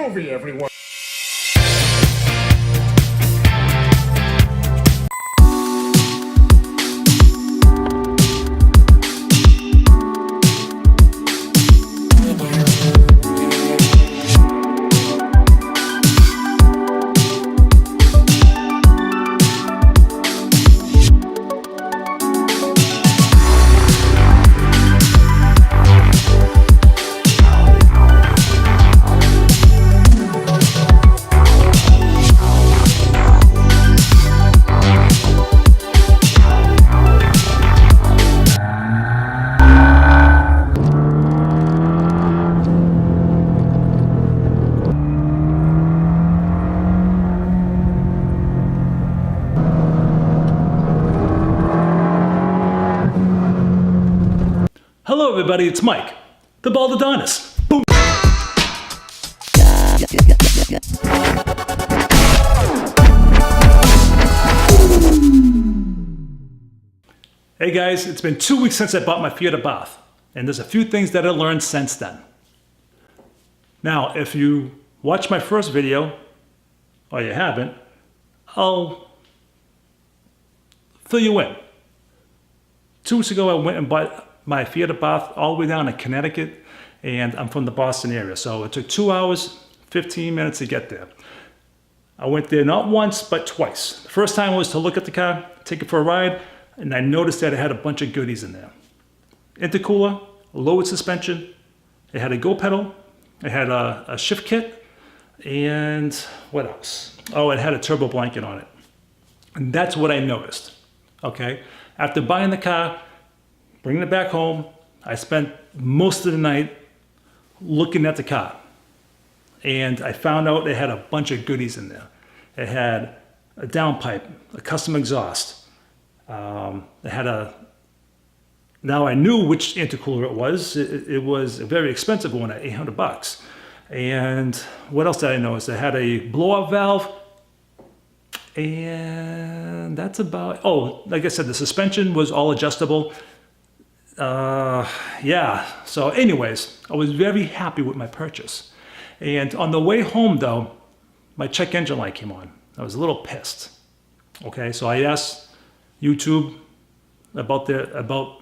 movie, everyone. Hello everybody, it's Mike, the Baldadonis. Boom! Hey guys, it's been 2 weeks since I bought my Fiat Abarth, and there's a few things that I learned since then. Now, if you watched my first video, or you haven't, I'll fill you in. 2 weeks ago I went and bought my Fiat Abarth all the way down in Connecticut, and I'm from the Boston area, so it took 2 hours, 15 minutes to get there. I went there not once, but twice. The first time was to look at the car, take it for a ride, and I noticed that it had a bunch of goodies in there. Intercooler, lowered suspension, it had a go pedal, it had a shift kit, and what else? Oh, it had a turbo blanket on it. And that's what I noticed, okay? After buying the car, bringing it back home, I spent most of the night looking at the car. And I found out it had a bunch of goodies in there. It had a downpipe, a custom exhaust. It had now I knew which intercooler it was. It was a very expensive one at $800. And what else did I notice? It had a blow-up valve. And that's about, oh, like I said, the suspension was all adjustable. Yeah, so anyways, I was very happy with my purchase. And on the way home though, my check engine light came on. I was a little pissed. Okay, so I asked YouTube about the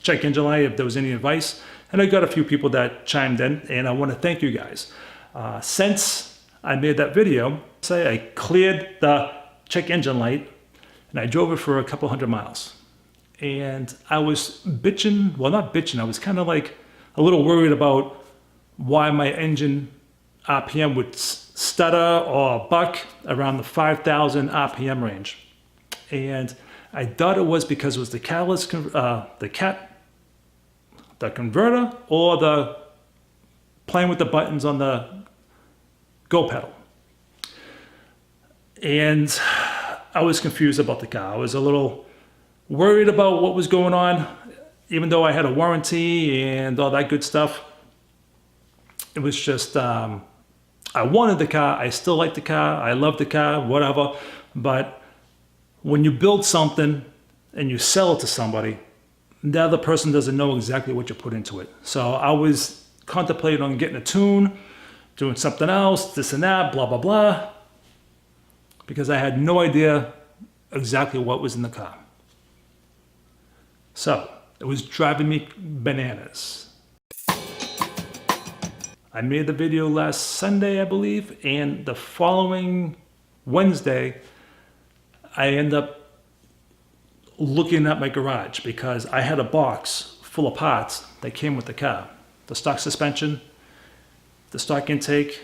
check engine light, if there was any advice, and I got a few people that chimed in, and I want to thank you guys. Since I made that video, say I cleared the check engine light and I drove it for a couple hundred miles. And I was bitching, well not bitching, I was kind of like a little worried about why my engine RPM would stutter or buck around the 5,000 RPM range. And I thought it was because it was the catalyst, the converter, or the playing with the buttons on the go pedal. And I was confused about the car. I was a little worried about what was going on, even though I had a warranty and all that good stuff. It was just, I wanted the car, I still like the car, I love the car, whatever, but when you build something and you sell it to somebody, the other person doesn't know exactly what you put into it. So I was contemplating on getting a tune, doing something else, this and that, blah, blah, blah, because I had no idea exactly what was in the car. So it was driving me bananas. I made the video last Sunday, I believe, and the following Wednesday, I ended up looking at my garage because I had a box full of parts that came with the car. The stock suspension, the stock intake.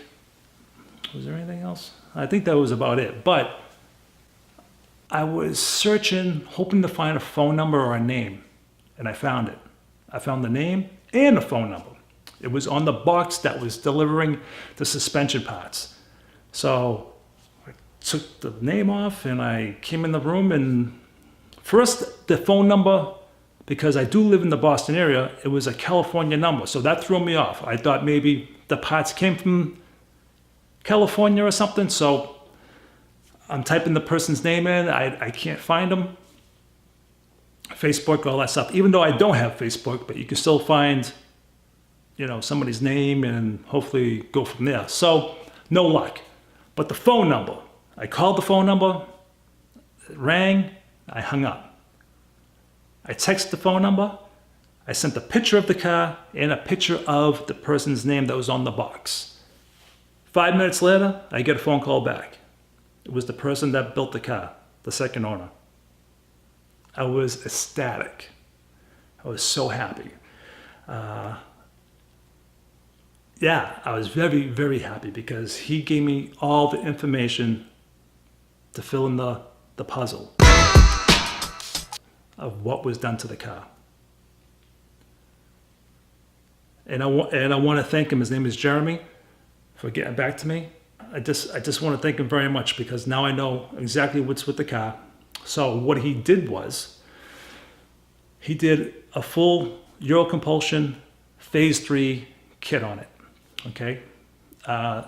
Was there anything else? I think that was about it. But I was searching, hoping to find a phone number or a name, and I found it. I found the name and the phone number. It was on the box that was delivering the suspension parts. So I took the name off and I came in the room, and first the phone number, because I do live in the Boston area, it was a California number. So that threw me off. I thought maybe the parts came from California or something. So I'm typing the person's name in, I can't find them. Facebook, all that stuff. Even though I don't have Facebook, but you can still find somebody's name and hopefully go from there. So no luck. But the phone number, I called the phone number, it rang, I hung up. I texted the phone number, I sent a picture of the car and a picture of the person's name that was on the box. 5 minutes later, I get a phone call back. It was the person that built the car, the second owner. I was ecstatic. I was so happy. Yeah, I was very, very happy because he gave me all the information to fill in the puzzle of what was done to the car. And I want to thank him. His name is Jeremy, for getting back to me. I just want to thank him very much because now I know exactly what's with the car. So what he did was, he did a full Euro Compulsion Phase 3 kit on it. Okay,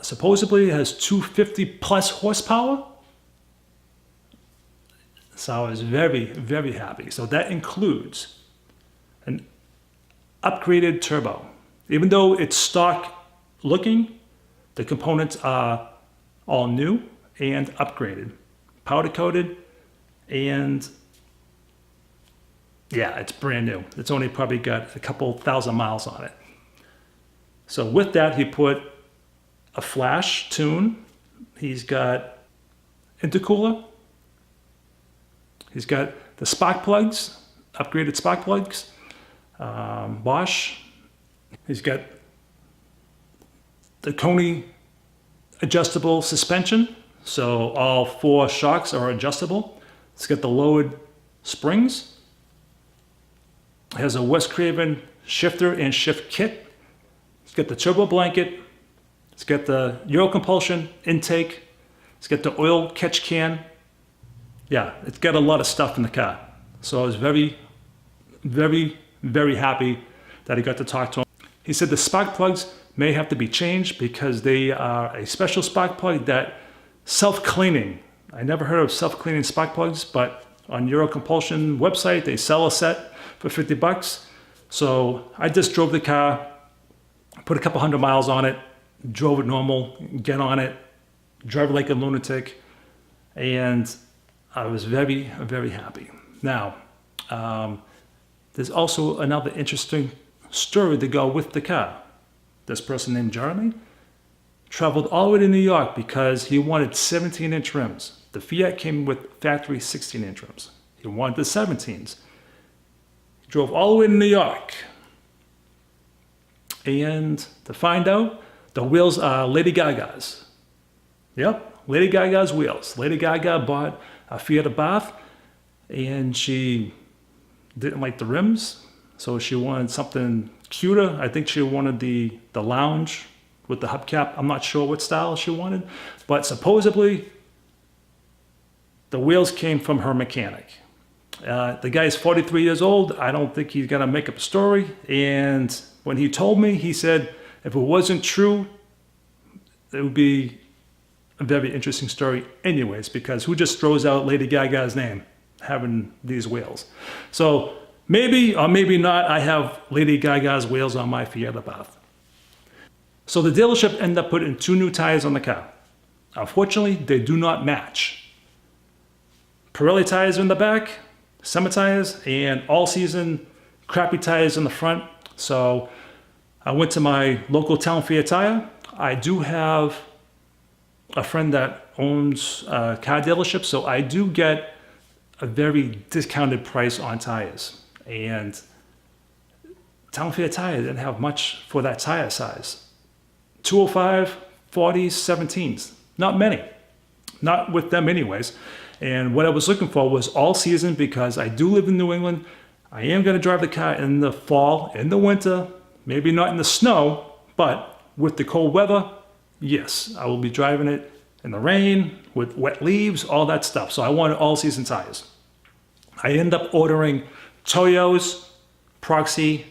supposedly it has 250 plus horsepower. So I was very, very happy. So that includes an upgraded turbo. Even though it's stock looking, the components are all new and upgraded, powder coated, and yeah, it's brand new. It's only probably got a couple thousand miles on it. So with that, he put a flash tune. He's got intercooler. He's got the spark plugs, upgraded spark plugs, Bosch. He's got the Coney adjustable suspension. So all 4 shocks are adjustable. It's got the lowered springs. It has a West Craven shifter and shift kit. It's got the turbo blanket. It's got the Euro Compulsion intake. It's got the oil catch can. Yeah, it's got a lot of stuff in the car. So I was very, very, very happy that I got to talk to him. He said the spark plugs may have to be changed because they are a special spark plug that self-cleaning. I never heard of self-cleaning spark plugs, but on Euro Compulsion website, they sell a set for 50 bucks. So I just drove the car, put a couple hundred miles on it, drove it normal, get on it, drive like a lunatic, and I was very, very happy. Now, there's also another interesting story to go with the car. This person named Jeremy traveled all the way to New York because he wanted 17-inch rims. The Fiat came with factory 16-inch rims. He wanted the 17s. He drove all the way to New York. And to find out, the wheels are Lady Gaga's. Yep, Lady Gaga's wheels. Lady Gaga bought a Fiat Abarth and she didn't like the rims, so she wanted something cuter. I think she wanted the lounge with the hubcap. I'm not sure what style she wanted, but supposedly the wheels came from her mechanic. The guy's 43 years old. I don't think he's gonna make up a story. And when he told me, he said, if it wasn't true, it would be a very interesting story anyways, because who just throws out Lady Gaga's name having these wheels? So maybe or maybe not, I have Lady Gaga's wheels on my Fiat Abarth. So the dealership ended up putting 2 new tires on the car. Unfortunately, they do not match. Pirelli tires in the back, summer tires, and all-season crappy tires in the front. So I went to my local town Fiat Tire. I do have a friend that owns a car dealership, so I do get a very discounted price on tires. And Town Fiat Tire didn't have much for that tire size. 205, 40s, 17s, not many, not with them anyways. And what I was looking for was all season because I do live in New England. I am going to drive the car in the fall, in the winter, maybe not in the snow, but with the cold weather, yes, I will be driving it in the rain, with wet leaves, all that stuff. So I wanted all season tires. I end up ordering Toyo's Proxy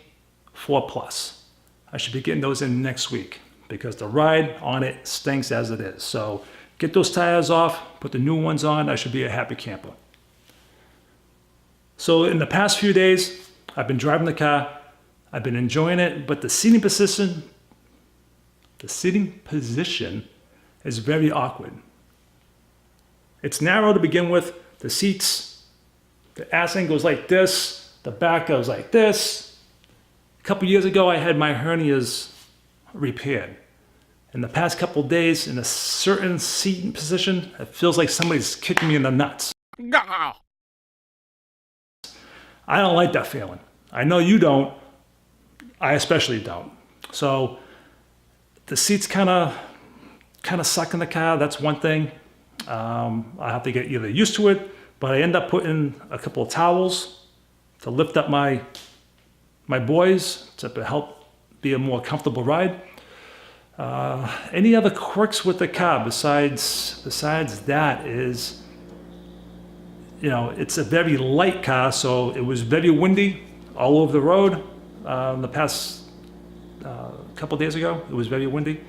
4 Plus. I should be getting those in next week because the ride on it stinks as it is. So get those tires off, put the new ones on, I should be a happy camper. So in the past few days, I've been driving the car. I've been enjoying it, but the seating position is very awkward. It's narrow to begin with. The seats, the ass end goes like this, the back goes like this. A couple years ago, I had my hernias repaired. In the past couple of days, in a certain seating position, it feels like somebody's kicking me in the nuts. I don't like that feeling. I know you don't. I especially don't. So the seats kind of suck in the car. That's one thing. I have to get either used to it, but I end up putting a couple of towels to lift up my boys to help be a more comfortable ride. Any other quirks with the car besides that is, you know, it's a very light car, so it was very windy all over the road. The past couple days ago, it was very windy.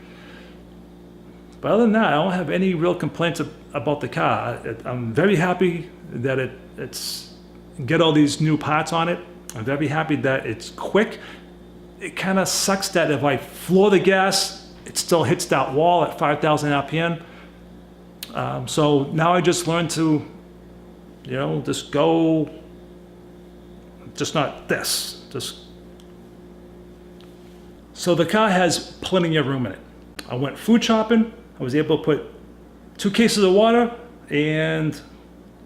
But other than that, I don't have any real complaints about the car. I'm very happy that it's get all these new parts on it. I'm very happy that it's quick. It kind of sucks that if I floor the gas, it still hits that wall at 5,000 RPM. So now I just learned to, you know, just go, just not this, just. So the car has plenty of room in it. I went food shopping. I was able to put 2 cases of water and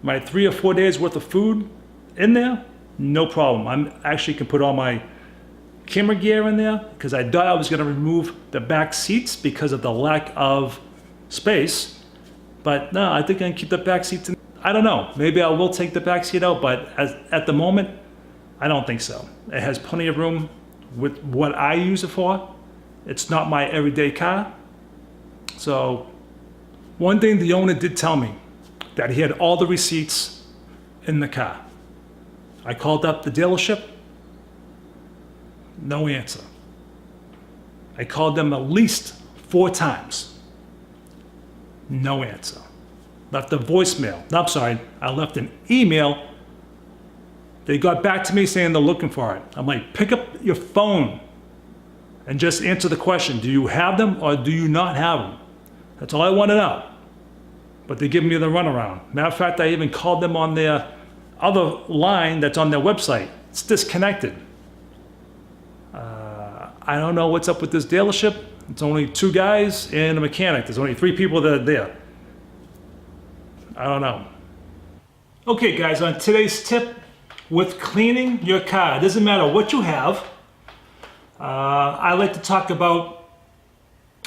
my 3 or 4 days worth of food in there. No problem. I actually can put all my camera gear in there because I thought I was going to remove the back seats because of the lack of space. But no, I think I can keep the back seats in. I don't know. Maybe I will take the back seat out, but at the moment, I don't think so. It has plenty of room with what I use it for. It's not my everyday car. So one thing the owner did tell me, that he had all the receipts in the car. I called up the dealership, no answer. I called them at least 4 times, no answer. Left a voicemail, no, I'm sorry, I left an email. They got back to me saying they're looking for it. I'm like, pick up your phone and just answer the question. Do you have them or do you not have them? That's all I want to know. But they give me the runaround. Matter of fact, I even called them on their other line that's on their website. It's disconnected. I don't know what's up with this dealership. It's only 2 guys and a mechanic. There's only 3 people that are there. I don't know. Okay guys, on today's tip with cleaning your car, it doesn't matter what you have. I like to talk about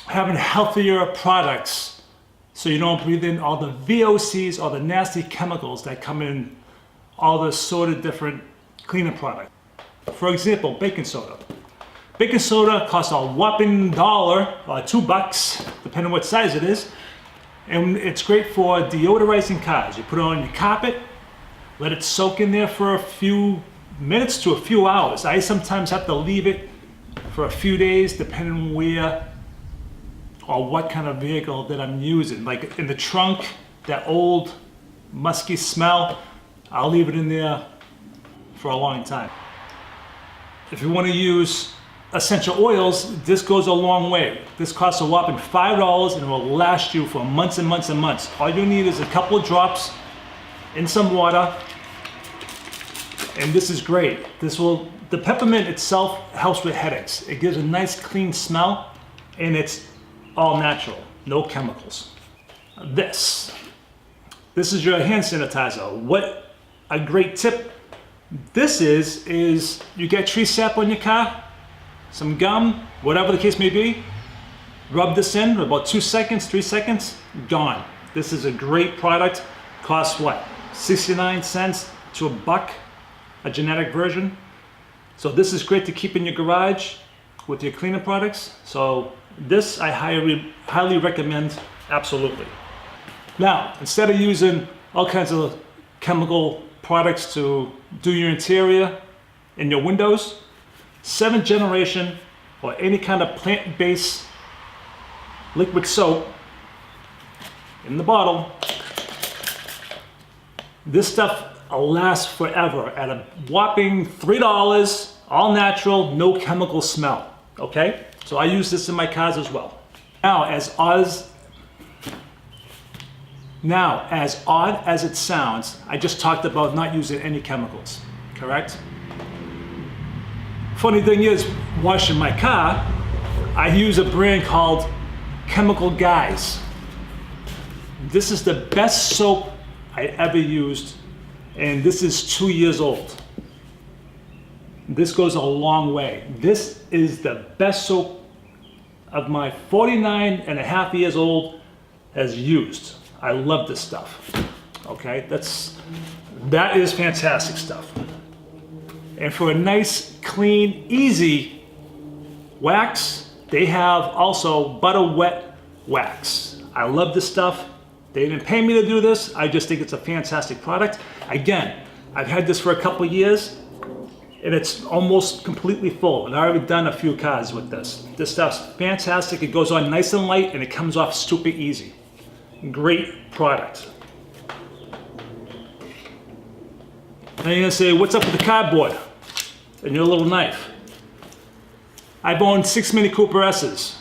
having healthier products so you don't breathe in all the VOCs, all the nasty chemicals that come in all the sort of different cleaning products. For example, baking soda. Baking soda costs a whopping $1 or $2, depending on what size it is. And it's great for deodorizing cars. You put it on your carpet, let it soak in there for a few minutes to a few hours. I sometimes have to leave it for a few days, depending on where or what kind of vehicle that I'm using. Like in the trunk, that old musky smell, I'll leave it in there for a long time. If you want to use essential oils, this goes a long way. This costs a whopping $5 and it will last you for months and months and months. All you need is a couple of drops in some water, and this is great. The peppermint itself helps with headaches. It gives a nice clean smell, and it's all natural, no chemicals. This is your hand sanitizer. What a great tip this is you get tree sap on your car, some gum, whatever the case may be, rub this in for about 2 seconds, 3 seconds, gone. This is a great product. Costs what? 69 cents to $1, a generic version. So this is great to keep in your garage with your cleaning products. So this I highly recommend, absolutely. Now, instead of using all kinds of chemical products to do your interior and your windows, 7th generation or any kind of plant-based liquid soap in the bottle. This stuff will last forever at a whopping $3 All natural, no chemical smell, okay? So I use this in my cars as well. Now, as odd as it sounds, I just talked about not using any chemicals, correct? Funny thing is, washing my car, I use a brand called Chemical Guys. This is the best soap I ever used, and this is 2 years old. This goes a long way. This is the best soap of my 49 and a half years old has used. I love this stuff. Okay, that is fantastic stuff. And for a nice, clean, easy wax, they have also butter wet wax. I love this stuff. They didn't pay me to do this. I just think it's a fantastic product. Again, I've had this for a couple years and it's almost completely full. And I've already done a few cars with this. This stuff's fantastic. It goes on nice and light and it comes off stupid easy. Great product. Now you're gonna say, what's up with the cardboard and your little knife? I've owned 6 Mini Cooper S's.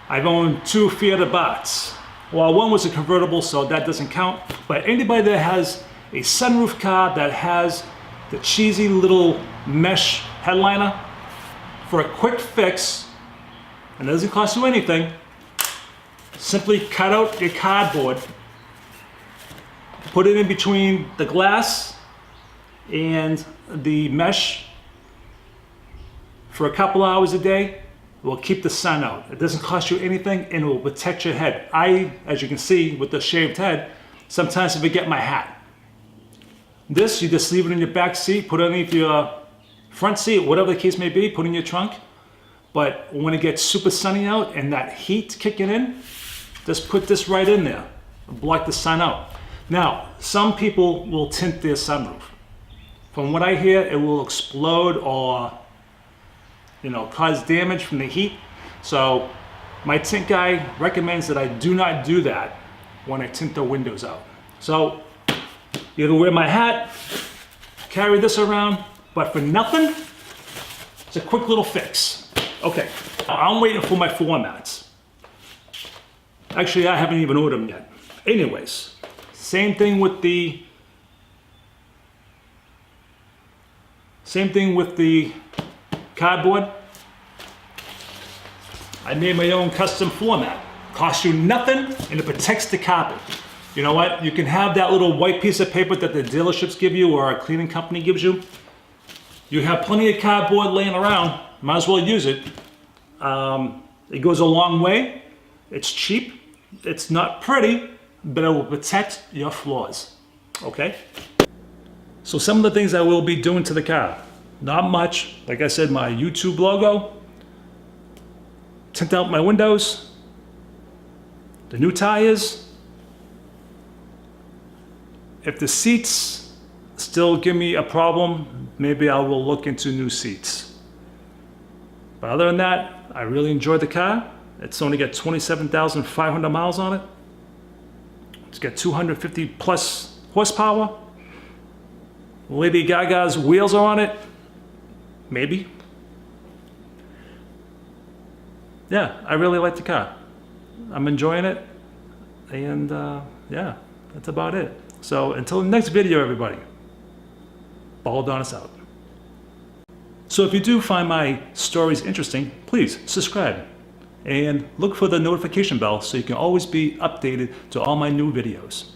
I've owned 2 Fiat Abarths. Well, one was a convertible, so that doesn't count. But anybody that has a sunroof car that has the cheesy little mesh headliner, for a quick fix, and it doesn't cost you anything, simply cut out your cardboard, put it in between the glass and the mesh for a couple hours a day. It will keep the sun out. It doesn't cost you anything and it will protect your head. As you can see with the shaved head, sometimes I forget my hat. This, you just leave it in your back seat, put it underneath your front seat, whatever the case may be, put it in your trunk. But when it gets super sunny out and that heat kicking in, just put this right in there and block the sun out. Now, some people will tint their sunroof. From what I hear, it will explode or cause damage from the heat. So my tint guy recommends that I do not do that when I tint the windows out. So you gotta wear my hat, carry this around, but for nothing, it's a quick little fix. Okay, I'm waiting for my floor mats. Actually, I haven't even ordered them yet. Anyways, same thing with the cardboard. I made my own custom floor mat. Costs you nothing and it protects the carpet. You know what? You can have that little white piece of paper that the dealerships give you or a cleaning company gives you. You have plenty of cardboard laying around, might as well use it. It goes a long way. It's cheap. It's not pretty, but it will protect your floors. Okay? So some of the things I will be doing to the car. Not much. Like I said, my YouTube logo. Tint out my windows. The new tires. If the seats still give me a problem, maybe I will look into new seats. But other than that, I really enjoyed the car. It's only got 27,500 miles on it. It's got 250 plus horsepower. Lady Gaga's wheels are on it. Maybe. Yeah, I really like the car. I'm enjoying it. And yeah, that's about it. So until the next video, everybody, Baldadonis out. So if you do find my stories interesting, please subscribe and look for the notification bell so you can always be updated to all my new videos.